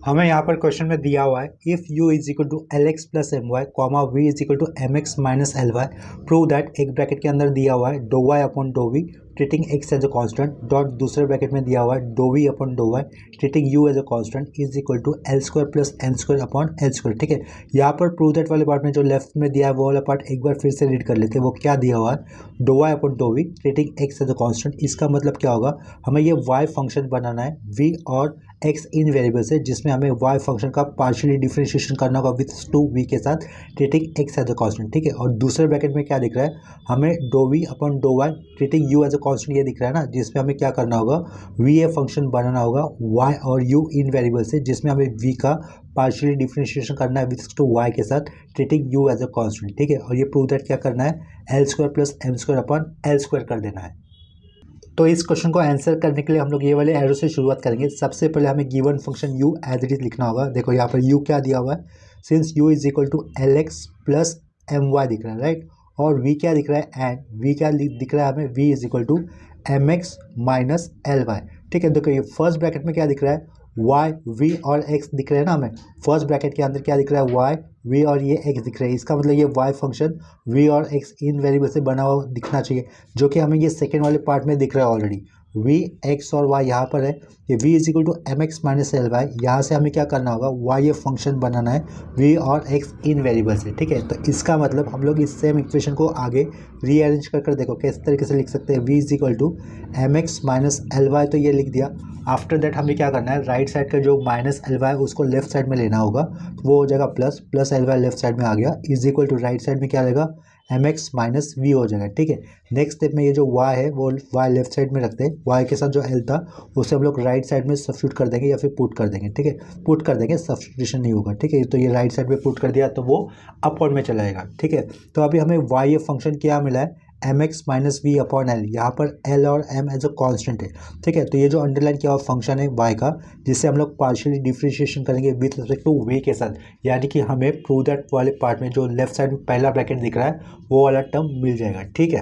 हमें यहाँ पर क्वेश्चन में दिया हुआ है if u is equal to l x plus m y comma v is equal to m x minus l y prove that एक ब्रैकेट के अंदर दिया हुआ है do y upon do v treating x as a constant dot दूसरे bracket में दिया हुआ है do v upon dough y treating u as a constant is equal to l square plus m square upon l square. ठीक है, यहाँ पर prove that वाले पार्ट में जो लेफ्ट में दिया है वो वाला पार्ट एक बार फिर से रीड कर लेते हैं। वो क्या दिया हुआ है do y upon do v treating x as a constant. इसका मतलब क्या होगा, हमें ये वाई फंक्शन बनाना है वी और एक्स इन वेरिएबल्स है जिसमें हमें वाई फंक्शन का पार्शियली डिफरेंशिएशन करना होगा विथ टू वी के साथ treating x as a constant. ठीक है, और दूसरे ब्रैकेट में क्या दिख रहा है, हमें do v upon dough y treating u as a constant ये दिख रहा है ना, जिसमें हमें क्या करना होगा वी ए फंक्शन बनाना होगा वाई और यू इन वेरिएबल्स है जिसमें हमें वी का पार्शियली डिफरेंशिएशन करना है विथ टू वाई के साथ treating u as a constant. ठीक है, और ये प्रूव दैट क्या करना है l square plus m square upon l square कर देना है। तो इस क्वेश्चन को आंसर करने के लिए हम लोग ये वाले एरो से शुरुआत करेंगे। सबसे पहले हमें given function u as it is लिखना होगा। देखो यहाँ पर u क्या दिया हुआ है, since u is equal to l x plus m y दिख रहा है राइट, और v क्या दिख रहा है एंड v क्या दिख रहा है हमें v is equal to m x minus l y. ठीक है, देखो ये फर्स्ट ब्रैकेट में क्या दिख रहा है y v और x दिख रहे हैं ना, हमें फर्स्ट ब्रैकेट के अंदर क्या दिख रहा है y v और ये x दिख रहे हैं। इसका मतलब ये y फंक्शन v और x इन वेरिएबल से बना हुआ दिखना चाहिए, जो कि हमें ये सेकेंड वाले पार्ट में दिख रहा है ऑलरेडी। v x और y यहाँ पर है, ये v is equal to m x minus l y. यहाँ से हमें क्या करना होगा y ये फंक्शन बनाना है v और x इन वेरिएबल से। ठीक है, तो इसका मतलब हम लोग इस सेम इक्वेशन को आगे रीअरेंज कर देखो किस तरीके से लिख सकते हैं। v is equal to m x minus l y, तो ये लिख दिया। आफ्टर दैट हमें क्या करना है, राइट साइड का जो माइनस एल वाई उसको लेफ्ट साइड में लेना होगा, तो वो हो जाएगा plus plus l y left side में आ गया is equal to right side में क्या रहेगा एम एक्स माइनस वी हो जाएगा। ठीक है, नेक्स्ट स्टेप में ये जो y है वो y लेफ्ट साइड में रखते हैं, y के साथ जो l था उसे हम लोग राइट साइड में सब्स्टिट्यूट कर देंगे या फिर पुट कर देंगे। ठीक है, पुट कर देंगे, सब्स्टिट्यूशन नहीं होगा। ठीक है, तो ये राइट साइड में पुट कर दिया तो वो अपवर्ड में चला जाएगा। ठीक है, तो अभी हमें y ये फंक्शन क्या मिला है m x minus v upon l, यहाँ पर एल और एम एज अ कॉन्स्टेंट है। ठीक है, तो ये जो अंडरलाइन किया हुआ फंक्शन है y का, जिससे हम लोग पार्शियली डिफरेंशिएशन करेंगे विथ रिस्पेक्ट टू वी के साथ, यानी कि हमें प्रूव दैट वाले पार्ट में जो लेफ्ट साइड में पहला ब्रैकेट दिख रहा है वो वाला टर्म मिल जाएगा। ठीक है,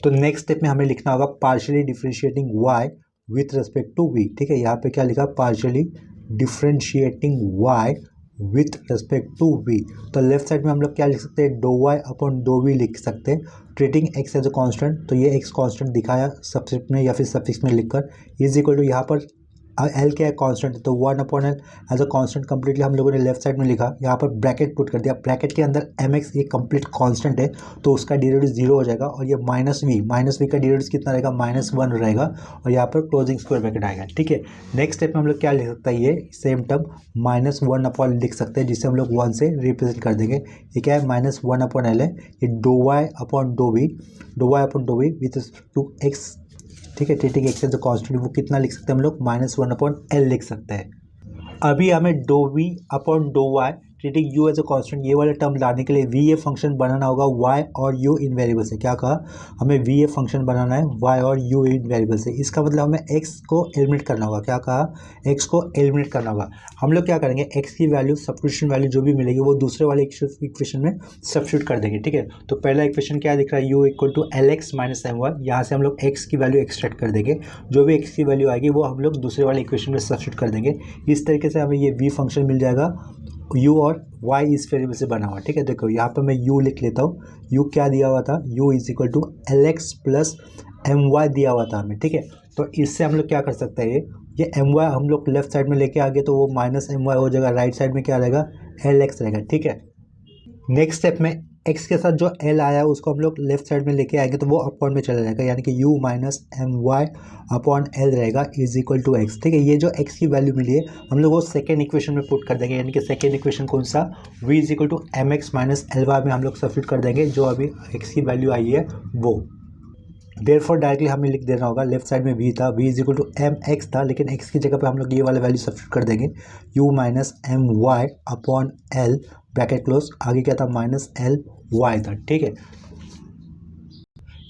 तो नेक्स्ट स्टेप में हमें लिखना होगा partially differentiating y with respect to v। ठीक है, यहाँ पे क्या लिखा partially differentiating y with respect to v। तो लेफ्ट साइड में हम लोग क्या लिख सकते हैं do y upon do v लिख सकते हैं treating x as a constant. तो ये x कांस्टेंट दिखाया सब्स्क्रिप्ट में या फिर सफिक्स में लिखकर इज इक्वल टू यहाँ पर एल क्या है कांस्टेंट, तो one upon l as a constant completely हम लोगों ने लेफ्ट साइड में लिखा। यहाँ पर ब्रैकेट पुट कर दिया, ब्रैकेट के अंदर एम एक्स ये कंप्लीट कांस्टेंट है तो उसका डेरिवेटिव जीरो हो जाएगा, और ये माइनस वी का डेरिवेटिव कितना रहेगा माइनस वन रहेगा, और यहाँ पर क्लोजिंग स्क्वायर ब्रैकेट आएगा। ठीक है, नेक्स्ट स्टेप में हम लोग क्या लिख सकते हैं, ये same term minus one upon लिख सकते हैं जिसे हम लोग वन से रिप्रेजेंट कर देंगे। ये क्या है माइनस वन अपॉन एल है, ये do y upon do v with to x. ठीक है, treating x as a constant वो कितना लिख सकते हैं हम लोग माइनस वन अपॉन एल लिख सकते हैं। अभी हमें do v upon dough y treating u as a constant ये वाला टर्म लाने के लिए वी ए फंक्शन बनाना होगा y और u इन वेरिएबल से। क्या कहा, हमें वी ए फंक्शन बनाना है y और u इन वेरिएबल से। इसका मतलब हमें x को एलिमिनेट करना होगा। क्या कहा, x को एलिमिनेट करना होगा। हम लोग क्या करेंगे x की वैल्यू सब्स्टिट्यूशन वैल्यू जो भी मिलेगी वो दूसरे वाले इक्वेशन में सब्स्टिट्यूट कर देंगे। ठीक है, तो पहला इक्वेशन क्या दिख रहा है u equal to l x minus m y, यहाँ से हम लोग x की वैल्यू एक्सट्रैक्ट कर देंगे, जो भी x की वैल्यू आएगी वो हम लोग दूसरे वाले इक्वेशन में सब्स्टिट्यूट कर देंगे। इस तरीके से हमें ये v फंक्शन मिल जाएगा u और y इस वेरिएबल से बना हुआ। ठीक है, देखो यहाँ पर मैं u लिख लेता हूँ, u क्या दिया हुआ था u is equal to l x plus m y दिया हुआ था हमें। ठीक है, तो इससे हम लोग क्या कर सकते हैं, ये एम वाई हम लोग लेफ्ट साइड में लेके आगे तो वो माइनस एम वाई हो जाएगा, राइट साइड में क्या रहेगा एल एक्स रहेगा। ठीक है, नेक्स्ट स्टेप में x के साथ जो l आया है उसको हम लोग लेफ्ट साइड में लेके आएंगे तो वो अपॉन में चला जाएगा, यानी कि u minus m y upon l रहेगा इज इक्वल टू एक्स। ठीक है, ये जो x की वैल्यू मिली है हम लोग वो सेकेंड इक्वेशन में पुट कर देंगे, यानी कि सेकेंड इक्वेशन कौन सा v is equal to m x minus l y में हम लोग सब्स्टिट्यूट कर देंगे जो अभी x की वैल्यू आई है वो। देयरफॉर डायरेक्टली हमें लिख देना होगा, लेफ्ट साइड में v था, v is equal to m x था, लेकिन x की जगह पे हम लोग ये वाला वैल्यू सब्स्टिट्यूट कर देंगे u minus m y upon l bracket close, आगे क्या था माइनस एल वाई था। ठीक है,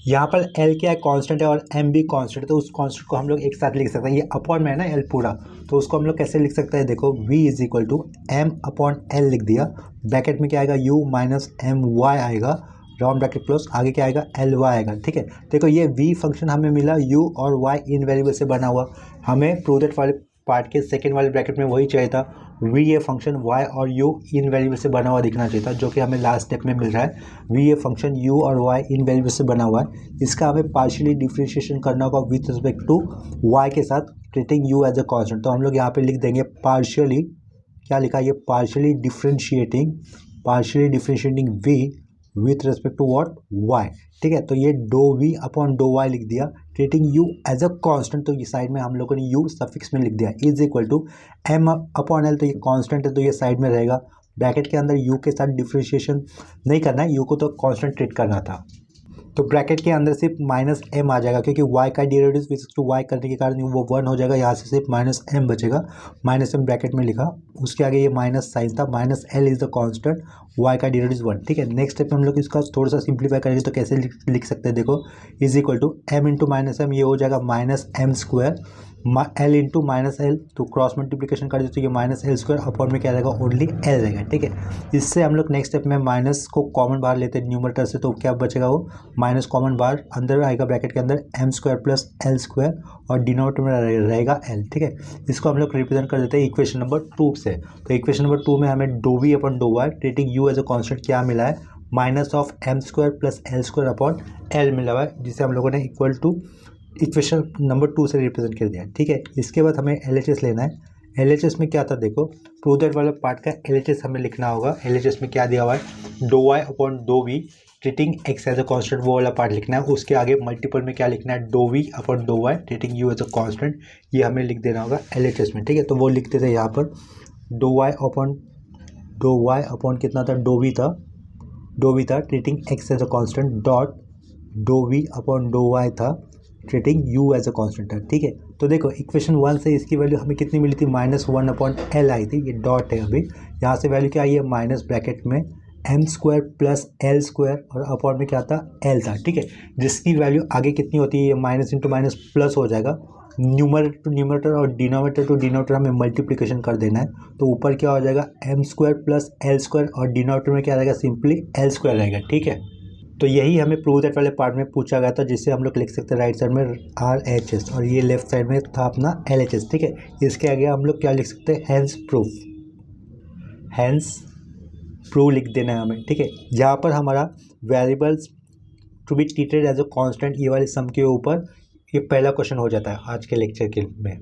यहाँ पर l क्या है कांस्टेंट है और m भी कांस्टेंट है, तो उस कांस्टेंट को हम लोग एक साथ लिख सकते हैं। ये अपॉन में है ना l पूरा, तो उसको हम लोग कैसे लिख सकते हैं, देखो v is equal to m upon l लिख दिया, ब्रैकेट में क्या आएगा u माइनस एम वाई आएगा, राउंड ब्रैकेट क्लोज, आगे क्या आएगा एल वाई आएगा। ठीक है, देखो ये v फंक्शन हमें मिला u और y इन वेरिएबल से बना हुआ, हमें प्रूव दैट वाले पार्ट के सेकेंड वाले ब्रैकेट में वही चाहिए था, वी ए फंक्शन वाई और यू इन वेरिएबल से बना हुआ दिखना चाहिए था, जो कि हमें लास्ट स्टेप में मिल रहा है। वी ए फंक्शन यू और वाई इन वेरिएबल से बना हुआ है, इसका हमें पार्शियली डिफ्रेंशिएशन करना होगा विथ रिस्पेक्ट टू वाई के साथ, treating u as a constant. तो हम लोग यहाँ पे लिख देंगे पार्शियली, क्या लिखा है ये, partially differentiating v with respect to what, y. ठीक है, तो ये do v upon dough y लिख दिया, treating u as a constant, तो ये साइड में हम लोगों ने यू सफिक्स में लिख दिया, is equal to m upon l, तो ये कांस्टेंट है तो ये साइड में रहेगा। ब्रैकेट के अंदर यू के साथ डिफ्रेंशिएशन नहीं करना है, यू को तो कांस्टेंट ट्रीट करना था, तो ब्रैकेट के अंदर सिर्फ माइनस एम आ जाएगा, क्योंकि वाई का डेरिवेटिव विथ टू वाई करने के कारण वो 1 हो जाएगा, यहाँ से सिर्फ माइनस एम बचेगा, माइनस एम ब्रैकेट में लिखा, उसके आगे ये माइनस साइन था, minus l is the constant, y का डेरिवेटिव 1। ठीक है, नेक्स्ट स्टेप में हम लोग इसका थोड़ा सा सिंप्लीफाई करेंगे, तो कैसे लिख सकते हैं, देखो is equal to m into minus m, ये हो जाएगा minus m square, l into minus l, तो क्रॉस मल्टीप्लिकेशन कर दे तो ये माइनस एल स्क्वायर अपॉन में क्या रहेगा, ओनली एल रहेगा। ठीक है, इससे हम लोग नेक्स्ट स्टेप में माइनस को कॉमन बाहर लेते हैं न्यूमरेटर से, तो क्या बचेगा, वो माइनस कॉमन बाहर अंदर आएगा ब्रैकेट के अंदर, m square plus l square और डिनोमिनेटर में रहेगा एल। ठीक है, इसको हम लोग रिप्रेजेंट कर देते हैं इक्वेशन नंबर 2 से। तो इक्वेशन नंबर 2 में हमें do v upon dough y treating u as a constant क्या मिला है, minus of m square plus l square upon l मिला हुआ है, जिसे हम लोगों ने इक्वल टू इक्वेशन नंबर 2 से रिप्रेजेंट कर दिया। ठीक है, इसके बाद हमें LHS लेना है। LHS में क्या था, देखो प्रूव दैट वाला पार्ट का LHS हमें लिखना होगा। LHS में क्या दिया हुआ है, do y upon do v treating x as a constant, वो वाला पार्ट लिखना है। उसके आगे मल्टीपल में क्या लिखना है, do v upon dough y treating u as a constant, ये हमें लिख देना होगा LHS में। ठीक है, तो वो लिखते थे यहाँ पर डो वाई अपॉन कितना था, डो वी था treating x as a constant dot डो वी अपॉन डो वाई था treating u as a constant है। ठीक है, तो देखो इक्वेशन 1 से इसकी वैल्यू हमें कितनी मिली थी, माइनस 1 अपॉन एल आई थी, ये डॉट है, अभी यहाँ से वैल्यू क्या आई है, माइनस ब्रैकेट में m square plus l square और अपॉन में क्या था, एल था। ठीक है, जिसकी वैल्यू आगे कितनी होती है, ये माइनस इंटू माइनस प्लस हो जाएगा, न्यूमरेटर टू न्यूमरेटर और डिनोमिनेटर टू डिनोमिनेटर हमें मल्टीप्लिकेशन कर देना है, तो ऊपर क्या हो जाएगा, m square plus l square और डिनोमिनेटर में क्या रहेगा, सिंपली एल स्क्वायर रहेगा। ठीक है, तो यही हमें प्रूव दैट वाले पार्ट में पूछा गया था, जिससे हम लोग लिख सकते हैं राइट साइड में RHS और ये लेफ्ट साइड में था अपना LHS। ठीक है, इसके आगे हम लोग क्या लिख सकते हैं, हैंस प्रूव लिख देना है हमें। ठीक है, यहाँ पर हमारा variables to be treated as a constant, ये वाले सम के ऊपर ये पहला क्वेश्चन हो जाता है आज के लेक्चर के में।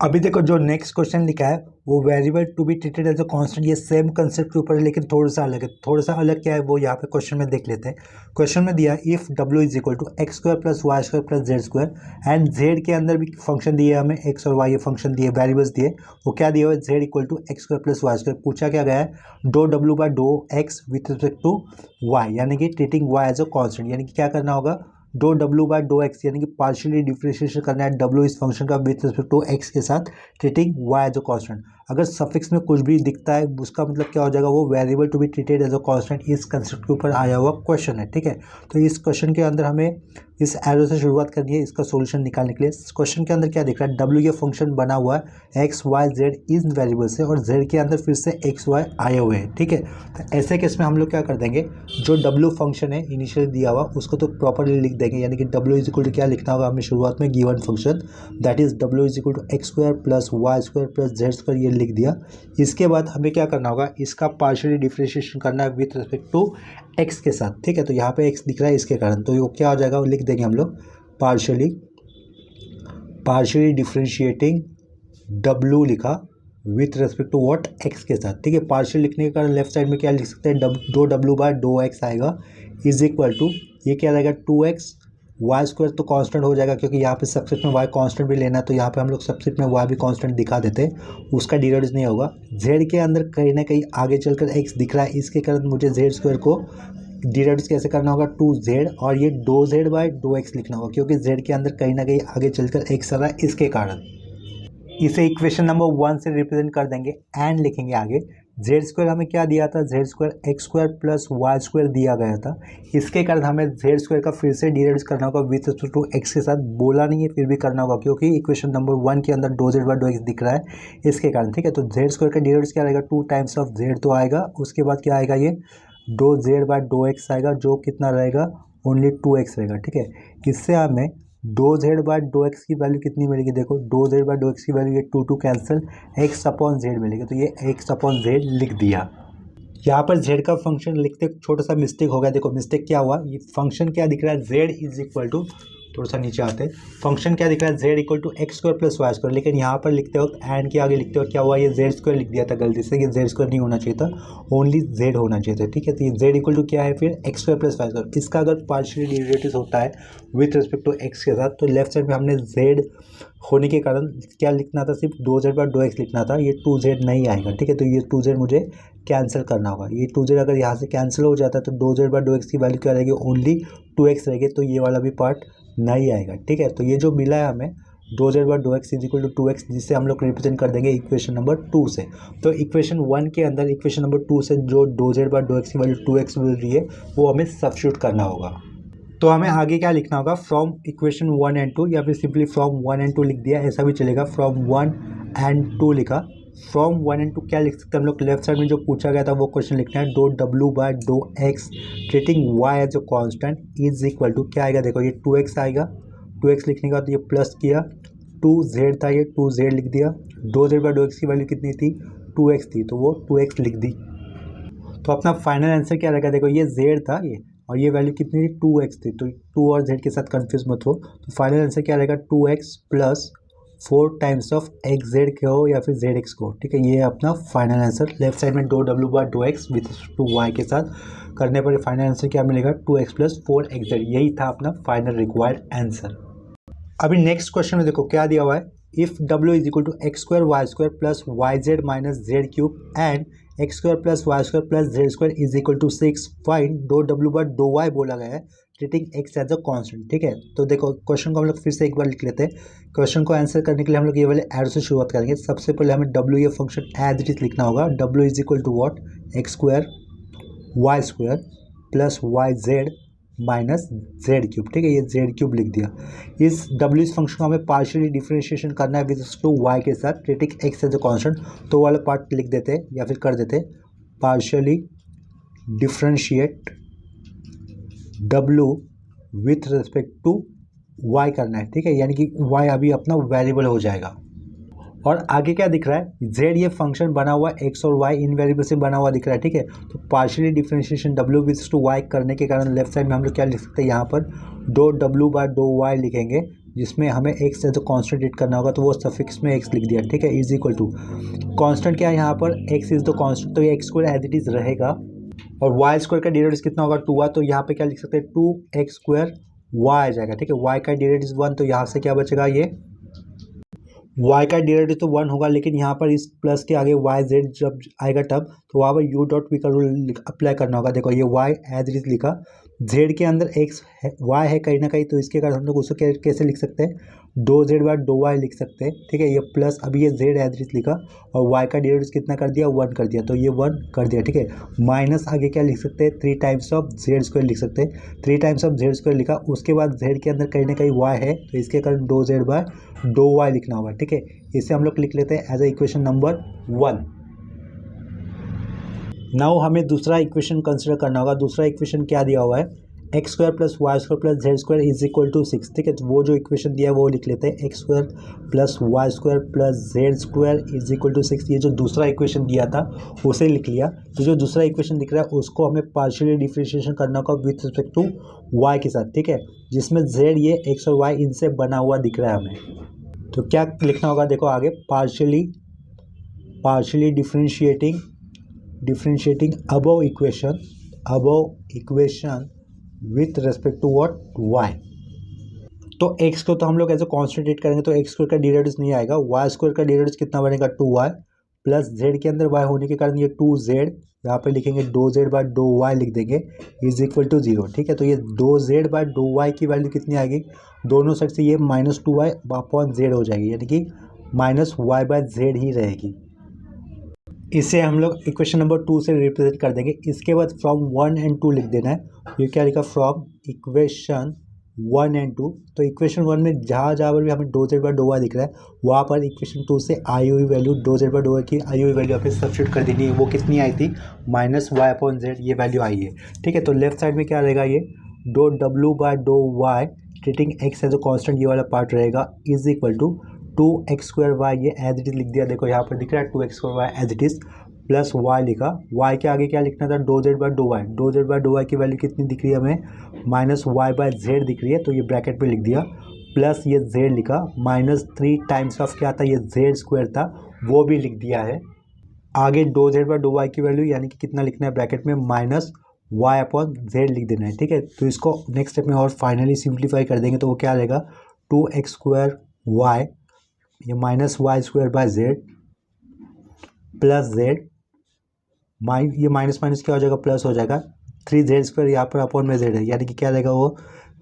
अभी देखो जो नेक्स्ट क्वेश्चन लिखा है वो variable to be treated as a constant, ये सेम कंसेप्ट के ऊपर है, लेकिन थोड़ा सा अलग है। थोड़ा सा अलग क्या है वो यहाँ पे क्वेश्चन में देख लेते हैं। क्वेश्चन में दिया if w is equal to x square plus y square plus z square and z के अंदर भी फंक्शन दिए हमें, एक्स और वाई ये फंक्शन दिए, वेरिएबल्स दिए, वो क्या दिया हुआ है, z equal to x square plus y square. पूछा क्या गया है, do w by do x with respect to y, यानी कि treating y as a constant, यानी कि क्या करना होगा, do w by do x, यानी कि पार्शियली डिफरेंशिएशन करना है w इस फंक्शन का विथ रिस्पेक्ट टू एक्स के साथ treating y as a constant. अगर सफिक्स में कुछ भी दिखता है उसका मतलब क्या हो जाएगा, वो variable to be treated as a constant, इस कंसेप्ट के ऊपर आया हुआ क्वेश्चन है। ठीक है, तो इस क्वेश्चन के अंदर हमें इस एरो से शुरुआत करनी है इसका सोल्यूशन निकालने के लिए। क्वेश्चन के अंदर क्या दिख रहा है, w ये फंक्शन बना हुआ है एक्स वाई जेड इन वेरिएबल से और z के अंदर फिर से एक्स वाई आए हुए हैं। ठीक है, तो ऐसे केस में हम लोग क्या कर देंगे, जो w फंक्शन है इनिशियली दिया हुआ उसको तो प्रॉपरली लिख देंगे, यानी कि w इज इक्वल टू क्या लिखना होगा हमें शुरुआत में, given function that is w is equal to x square plus y square plus z square, ये लिख दिया। इसके बाद हमें क्या करना होगा, इसका पार्शियली डिफरेंशिएशन करना है विथ रिस्पेक्ट टू एक्स के साथ। ठीक है, तो यहाँ पे एक्स दिख रहा है इसके कारण, तो वो क्या हो जाएगा, वो लिख देंगे हम लोग पार्शियली डिफरेंशिएटिंग w लिखा with respect to what, x के साथ। ठीक है, पार्शियल लिखने के कारण लेफ्ट साइड में क्या लिख सकते हैं, दो w बाय दो एक्स आएगा इज इक्वल टू, ये क्या रहेगा 2x, वाई स्क्वायर तो कांस्टेंट हो जाएगा क्योंकि यहाँ पे सबसेट में वाई कांस्टेंट भी लेना है, तो यहाँ पे हम लोग सबसेट में वाई भी कांस्टेंट दिखा देते हैं, उसका डेरिवेटिव नहीं होगा। जेड के अंदर कहीं ना कहीं आगे चलकर एक्स दिख रहा है, इसके कारण मुझे जेड स्क्वायर को डेरिवेटिव कैसे करना होगा, 2z और ये 2z बाय 2x लिखना होगा, क्योंकि z के अंदर कहीं ना कहीं आगे चलकर x आ रहा है, इसके कारण इसे इक्वेशन नंबर 1 से रिप्रेजेंट कर देंगे एंड लिखेंगे आगे। जेड स्क्वायर हमें क्या दिया था, z square x square plus y square दिया गया था, इसके कारण हमें जेड स्क्वायर का फिर से डेरिवेटिव करना होगा विथ रिस्पेक्ट टू एक्स के साथ, बोला नहीं है फिर भी करना होगा क्योंकि इक्वेशन नंबर 1 के अंदर 2z बाय 2x दिख रहा है इसके कारण। ठीक है, तो जेड स्क्वायर का डेरिवेटिव क्या रहेगा, 2 टाइम्स ऑफ जेड तो आएगा, उसके बाद क्या आएगा, ये 2z बाय 2x आएगा जो कितना रहेगा, ओनली 2x रहेगा। ठीक है, इससे हमें dough z by do x की वैल्यू कितनी मिलेगी, देखो do z by do x की वैल्यू ये two cancel, x upon z मिलेगी, तो ये एक्स अपॉन जेड लिख दिया। यहाँ पर जेड का फंक्शन लिखते छोटा सा मिस्टेक हो गया, देखो मिस्टेक क्या हुआ, ये फंक्शन क्या दिख रहा है, जेड इज इक्वल टू, थोड़ा सा नीचे आते हैं, फंक्शन क्या दिख रहा है, z equal to x square plus y square, लेकिन यहाँ पर लिखते वक्त एंड के आगे लिखते वक्त क्या हुआ, ये जेड स्क्वायर लिख दिया था गलती से, ये जेड स्क्वायर नहीं होना चाहिए था, ओनली जेड होना चाहिए था, ठीक है। तो ये जेड इक्वल टू क्या है फिर x square plus y square, इसका अगर पार्शियली डेरिवेटिव होता है विथ रिस्पेक्ट टू एक्स के साथ, तो लेफ्ट साइड में हमने जेड होने के कारण क्या लिखना था, सिर्फ do z by do x लिखना था, ये टू जेड नहीं आएगा, ठीक है। तो ये टू जेड मुझे कैंसिल करना होगा, ये टू जेड अगर यहाँ से कैंसिल हो जाता है तो do z by do x की वैल्यू क्या रहेगी, ओनली टू एक्स रहेगी, तो ये वाला भी पार्ट नहीं आएगा, ठीक है। तो ये जो मिला है हमें dough z by do x is equal to two x, जिससे हम लोग रिप्रेजेंट कर देंगे इक्वेशन नंबर 2 से। तो इक्वेशन 1 के अंदर इक्वेशन नंबर 2 से जो do z by do x की वैल्यू टू एक्स मिल रही है वो हमें सब्स्टिट्यूट करना होगा। तो हमें आगे क्या लिखना होगा, फ्रॉम इक्वेशन 1 एंड 2, या फिर सिंपली फ्रॉम 1 एंड 2 लिख दिया, ऐसा भी चलेगा, फ्रॉम 1 एंड 2 लिखा। फ्रॉम 1 एंड 2 क्या लिख सकते हैं हम लोग, लेफ्ट साइड में जो पूछा गया था वो क्वेश्चन लिखना है, डो डब्ल्यू by do x treating y as a constant is equal to क्या आएगा, देखो ये टू एक्स आएगा, टू एक्स लिखने का तो ये प्लस किया, टू जेड था, ये टू जेड लिख दिया, do z by do x की वैल्यू कितनी थी, टू एक्स थी, तो वो टू एक्स लिख दी। तो अपना फाइनल आंसर क्या रहेगा, देखो ये जेड था ये, और ये वैल्यू कितनी थी, टू एक्स थी, तो टू और जेड के साथ कंफ्यूज मत हो। तो फाइनल आंसर क्या रहेगा, two x plus 4 times of x z कहो या फिर जेड एक्स को, ठीक है। ये अपना फाइनल आंसर, लेफ्ट साइड में डो डब्ल्यू by do x with to y के साथ करने पर फाइनल आंसर क्या मिलेगा, two x plus 4 x z, यही था अपना फाइनल रिक्वायर्ड आंसर। अभी नेक्स्ट क्वेश्चन में देखो क्या दिया हुआ है, इफ डब्ल्यू is equal to x square y square plus y z minus z cube and x square plus y square plus z square is equal to 6, find do डब्ल्यू by dough y बोला गया है treating x as a constant, ठीक है। तो देखो question को हम लोग फिर से एक बार लिख लेते हैं। क्वेश्चन को आंसर करने के लिए हम लोग ये वाले एरो से शुरुआत करेंगे। सबसे पहले हमें डब्ल्यू ये फंक्शन एज इट इज लिखना होगा, डब्ल्यू is equal to what, x square plus y z minus z cube, ठीक है, ये जेड क्यूब लिख दिया। इस डब्ल्यू इस फंक्शन को हमें पार्शियली डिफरेंशिएशन करना है विद टू वाई के साथ treating x as a constant, तो वाला पार्ट लिख देते हैं या फिर कर देते हैं, पार्शियली डिफरेंशिएट डब्ल्यू विथ रिस्पेक्ट टू वाई करना है, ठीक है, यानी कि वाई अभी अपना वेरिएबल हो जाएगा। और आगे क्या दिख रहा है, जेड ये फंक्शन बना हुआ एक्स और वाई इन वेरिएबल से बना हुआ दिख रहा है, ठीक है। तो पार्शियली डिफरेंशिएशन डब्ल्यू विथ टू वाई करने के कारण लेफ्ट साइड में हम लोग क्या लिख सकते हैं, यहाँ पर डो डब्ल्यू बाय डो वाई लिखेंगे, जिसमें हमें एक्स एज अ कांस्टेंट करना होगा, तो वो सफिक्स में एक्स लिख दिया, ठीक है, इज इक्वल टू कांस्टेंट क्या है यहाँ पर, एक्स इज द कांस्टेंट, तो ये x square as it is रहेगा, और वाई स्क्वायर का डेरिवेटिव कितना होगा, 2 है, तो यहाँ पे क्या लिख सकते हैं, 2x स्क्वायर वाई आ जाएगा, ठीक है। वाई का डेरिवेटिव 1, तो यहाँ से क्या बचेगा, ये y का डेरिवेटिव तो 1 होगा, लेकिन यहाँ पर इस प्लस के आगे y z जब आएगा तब तो वहाँ पर u डॉट वी का रूल अप्लाई करना होगा। देखो ये y एज इट इज लिखा, z के अंदर x है, y है कहीं ना कहीं, तो इसके कारण हम लोग उसको कैसे लिख सकते हैं, dou z by dough y लिख सकते हैं, ठीक है। ये प्लस अभी ये z एज इट इज लिखा और y का डेरिवेटिव कितना कर दिया, 1 कर दिया, तो ये 1 कर दिया, ठीक है। माइनस आगे क्या लिख सकते हैं, 3 टाइम्स ऑफ जेड स्क्वायर लिख सकते हैं, 3 टाइम्स ऑफ जेड स्क्वायर लिखा, उसके बाद z के अंदर कहीं ना कहीं y है, तो इसके कारण dou z by dough y लिखना होगा, ठीक है। इसे हम लोग लिख लेते हैं as a equation number 1। Now हमें दूसरा इक्वेशन कंसिडर करना होगा। दूसरा इक्वेशन क्या दिया हुआ है, x square plus y square plus z square is equal to 6, ठीक है। तो वो जो इक्वेशन दिया है वो लिख लेते हैं, x square plus y square plus z square is equal to 6, ये जो दूसरा इक्वेशन दिया था उसे लिख लिया। तो जो दूसरा इक्वेशन दिख रहा है उसको हमें पार्शियली डिफरेंशिएशन करना होगा विथ रिस्पेक्ट टू वाई के साथ, ठीक है, जिसमें जेड ये एक्स और वाई इनसे बना हुआ दिख रहा है हमें। तो क्या लिखना होगा, देखो आगे partially differentiating above equation with respect to what, y. तो एक्स को तो हम लोग ऐसे कॉन्सेंट्रेट करेंगे तो एक्स स्क्वायर का डेरिवेटिव नहीं आएगा, वाई स्क्वायर का डेरिवेटिव कितना बनेगा, 2y प्लस जेड के अंदर y होने के कारण ये 2z, यहाँ पे लिखेंगे dou z by dough y लिख देंगे इज इक्वल टू 0, ठीक है। तो ये dou z by dough y की वैल्यू कितनी आएगी, दोनों साइड से ये -2y अपॉन जेड हो जाएगी, यानी कि -y बाय जेड ही रहेगी। इसे हम लोग इक्वेशन नंबर 2 से रिप्रेजेंट कर देंगे। इसके बाद फ्रॉम 1 एंड 2 लिख देना है। ये क्या लिखा, फ्रॉम इक्वेशन 1 एंड 2। तो इक्वेशन 1 में जहाँ पर भी हमें dough z by dough y दिख रहा है वहाँ पर इक्वेशन 2 से आई हुई value, dou z by dough y की आई हुई वैल्यू यहाँ पे सब्स्टिट्यूट कर देनी है। वो कितनी आई थी, -y अपॉन जेड, ये वैल्यू आई है, ठीक है। तो लेफ्ट साइड में क्या रहेगा, ये डो डब्ल्यू by dough y treating x as a constant, ये वाला पार्ट रहेगा, इज इक्वल टू 2x² ये एज इट इज लिख दिया, देखो यहाँ पर दिख रहा है 2x² as it is, plus y लिखा, y के आगे क्या लिखना था, dou z by dou y, dou z by dou y की वैल्यू कितनी दिख रही है हमें, माइनस वाई बाय जेड दिख रही है, तो ये ब्रैकेट में लिख दिया, प्लस ये z लिखा, -3 टाइम्स ऑफ क्या था, ये z² था, वो भी लिख दिया है। आगे dou z by dou y की वैल्यू यानी कि कितना लिखना है ब्रैकेट में, -y/z लिख देना है, ठीक है। तो इसको नेक्स्ट स्टेप में और फाइनली सिंप्लीफाई कर देंगे तो वो क्या रहेगा, 2x² ये -y² by z plus z, ये माइनस माइनस क्या हो जाएगा, प्लस हो जाएगा, 3z² यहाँ पर अपॉन में जेड है, यानी कि क्या रहेगा वो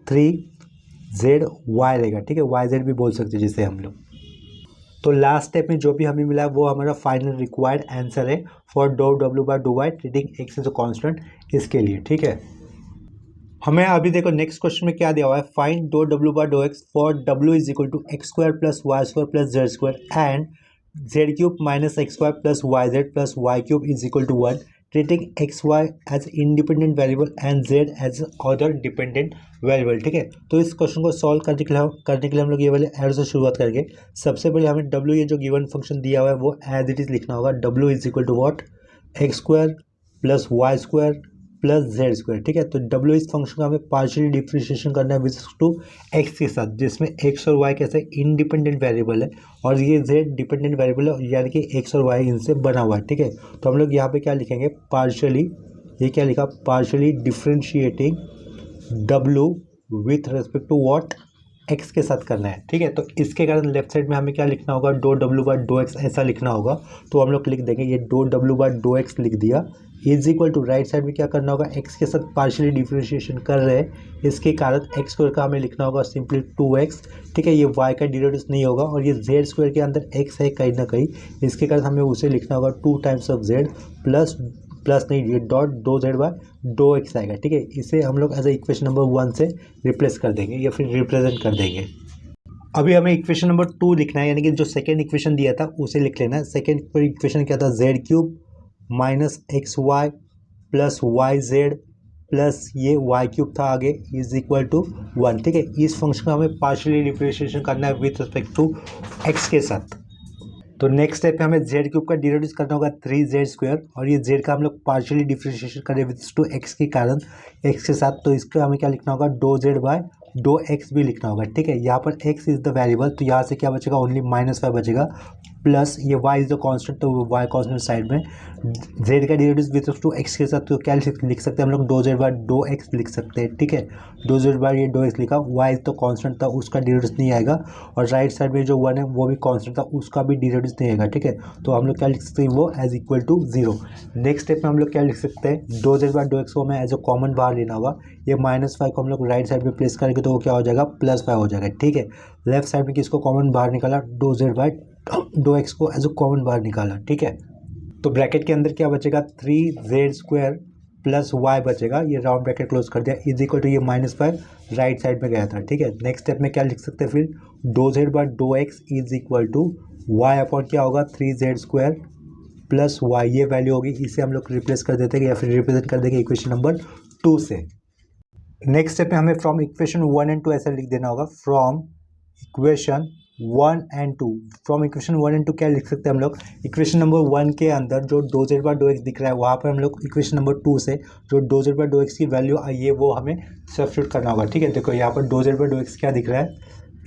3zy रहेगा, ठीक है, yz भी बोल सकते हैं जिसे हम लोग। तो लास्ट स्टेप में जो भी हमें मिला है वो हमारा फाइनल रिक्वायर्ड आंसर है for dou w by dou y treating x as a constant, इसके लिए, ठीक है। हमें अभी देखो नेक्स्ट क्वेश्चन में क्या दिया हुआ है, find dou w by dou x for w is equal to x² plus y² plus z² and z³ minus x² plus yz plus y³ is equal to 1, treating xy as independent variable and z as other dependent variable, ठीक है। तो इस question को solve करने के लिए हम लोग ये वाले एरो से शुरुआत करेंगे। सबसे पहले हमें w ये जो गिवन फंक्शन दिया हुआ है वो एज इट इज लिखना होगा, w is equal to what, x² plus y² plus z², ठीक है। तो w इस फंक्शन का हमें पार्शियली डिफ्रेंशिएशन करना है विद टू x के साथ, जिसमें x और y कैसे इंडिपेंडेंट वेरिएबल है और ये z डिपेंडेंट वेरिएबल है, यानी कि x और y इनसे बना हुआ है, ठीक है। तो हम लोग यहाँ पे क्या लिखेंगे, पार्शियली, ये क्या लिखा, partially differentiating w with respect to what, x के साथ करना है, ठीक है। तो इसके कारण लेफ्ट साइड में हमें क्या लिखना होगा, dou w by dou x ऐसा लिखना होगा, तो हम लोग लिख देंगे ये dou w by dou x लिख दिया, is equal to right side में क्या करना होगा, x के साथ पार्शियली डिफ्रेंशिएशन कर रहे हैं, इसके कारण x² का हमें लिखना होगा सिंपली 2x, ठीक है। ये y का डेरिवेटिव नहीं होगा और ये z² के अंदर x है कहीं ना कहीं, इसके कारण हमें उसे लिखना होगा 2 टाइम्स ऑफ z प्लस नहीं, ये dot dou z by dou x आएगा, ठीक है। इसे हम लोग एज ए इक्वेशन नंबर 1 से रिप्लेस कर देंगे या फिर रिप्रेजेंट कर देंगे। अभी हमें इक्वेशन नंबर 2 लिखना है, यानी कि जो सेकेंड इक्वेशन दिया था उसे लिख लेना है। सेकेंड इक्वेशन क्या था, z³ minus xy plus yz plus ये y³ था आगे, इज इक्वल टू 1, ठीक है। इस फंक्शन का हमें पार्शियली डिफरेंशिएशन करना है विथ रिस्पेक्ट टू x के साथ। तो नेक्स्ट स्टेप पे हमें z³ का डेरिवेटिव करना होगा 3z² और ये z का हम लोग पार्शियली डिफरेंशिएशन करें विथ टू x के कारण x के साथ, तो इसका हमें क्या लिखना होगा, dou z by dou x भी लिखना होगा, ठीक है। यहाँ पर x इज द वेरिएबल, तो यहाँ से क्या बचेगा, ओनली -5 बचेगा, प्लस ये y इज द कांस्टेंट, तो y कांस्टेंट साइड में, z का डेरिवेटिव विथ टू x के साथ, तो क्या लिख सकते हैं हम लोग, dou z by dou x लिख सकते हैं, ठीक है। dou z बाय ये dou x लिखा, y इज तो कांस्टेंट था उसका डेरिवेटिव नहीं आएगा, और राइट साइड में जो 1 है वो भी कांस्टेंट था उसका भी डेरिवेटिव नहीं आएगा, ठीक है। तो हम लोग क्या लिख सकते हैं, वो as equal to 0। Next step में हम लोग क्या लिख सकते हैं, dou z by dou x को हमें एज अ कॉमन बाहर लेना होगा, ये -5 को हम लोग राइट साइड में प्लेस करेंगे तो वो क्या हो जाएगा, +5 हो जाएगा, ठीक है। लेफ्ट साइड में किसको कॉमन बाहर निकाला, dou z by dou x को एज अ कॉमन बाहर निकाला, ठीक है। तो ब्रैकेट के अंदर क्या बचेगा, 3z² प्लस y बचेगा, ये राउंड ब्रैकेट क्लोज कर दिया, इज इक्वल टू ये -5 राइट साइड में गया था, ठीक है। नेक्स्ट स्टेप में क्या लिख सकते हैं फिर, dou z by dou x is equal to y upon क्या होगा, 3z² प्लस y, ये वैल्यू होगी, इसे हम लोग रिप्लेस कर देते हैं या फिर रिप्रेजेंट कर देंगे इक्वेशन नंबर 2 से। नेक्स्ट स्टेप में हमें फ्रॉम इक्वेशन 1 एंड 2 ऐसा लिख देना होगा, from equation 1 and 2, from equation 1 and 2 क्या लिख सकते हैं हम लोग, इक्वेशन नंबर 1 के अंदर जो dou z by dou x दिख रहा है वहाँ पर हम लोग इक्वेशन नंबर 2 से जो dou z by dou x की वैल्यू आई है वो हमें सब्स्टिट्यूट करना होगा, ठीक है। देखो यहाँ पर dou z by dou x क्या दिख रहा है,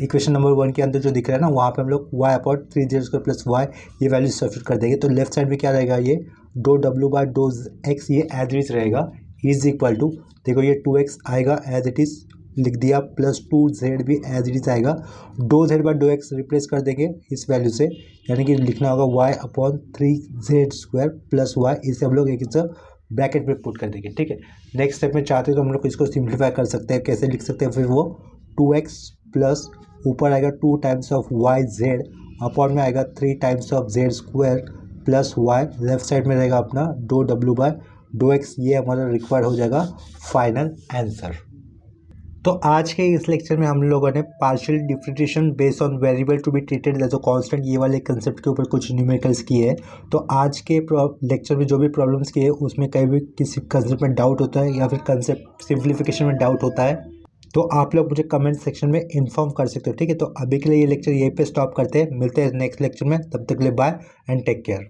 इक्वेशन नंबर 1 के अंदर जो दिख रहा है ना, वहाँ पे हम लोग y upon 3z² plus y ये वैल्यू सब्स्टिट्यूट कर देंगे, तो लेफ्ट साइड में क्या रहेगा, ये dou w by dou x ये एज इट रहेगा, इज इक्वल टू, देखो ये 2x आएगा एज इट इज लिख दिया, प्लस 2z भी एज इट इज आएगा, dou z by dou x replace कर देंगे इस वैल्यू से, यानी कि लिखना होगा y upon 3z² plus y, इसे हम लोग एक ब्रैकेट में पुट कर देंगे, ठीक है। नेक्स्ट स्टेप में चाहते हैं तो हम लोग इसको सिंप्लीफाई कर सकते हैं, कैसे लिख सकते हैं फिर वो 2x प्लस ऊपर आएगा 2 टाइम्स ऑफ yz अपॉन में आएगा 3 times of z² plus y, left side में रहेगा अपना dou w by dou x, ये हमारा रिक्वायर्ड हो जाएगा फाइनल आंसर। तो आज के इस लेक्चर में हम लोगों ने partial differentiation based on variable to be treated as a constant, ये वाले कंसेप्ट के ऊपर कुछ न्यूमेरिकल्स किए हैं। तो आज के लेक्चर में जो भी प्रॉब्लम्स किए उसमें कहीं भी किसी कंसेप्ट में डाउट होता है या फिर कंसेप्ट सिंप्लीफिकेशन में डाउट होता है तो आप लोग मुझे कमेंट सेक्शन में इन्फॉर्म कर सकते हो, ठीक है। तो अभी के लिए ये लेक्चर यहीं पे स्टॉप करते हैं, मिलते हैं नेक्स्ट लेक्चर में, तब तक के लिए बाय एंड टेक केयर।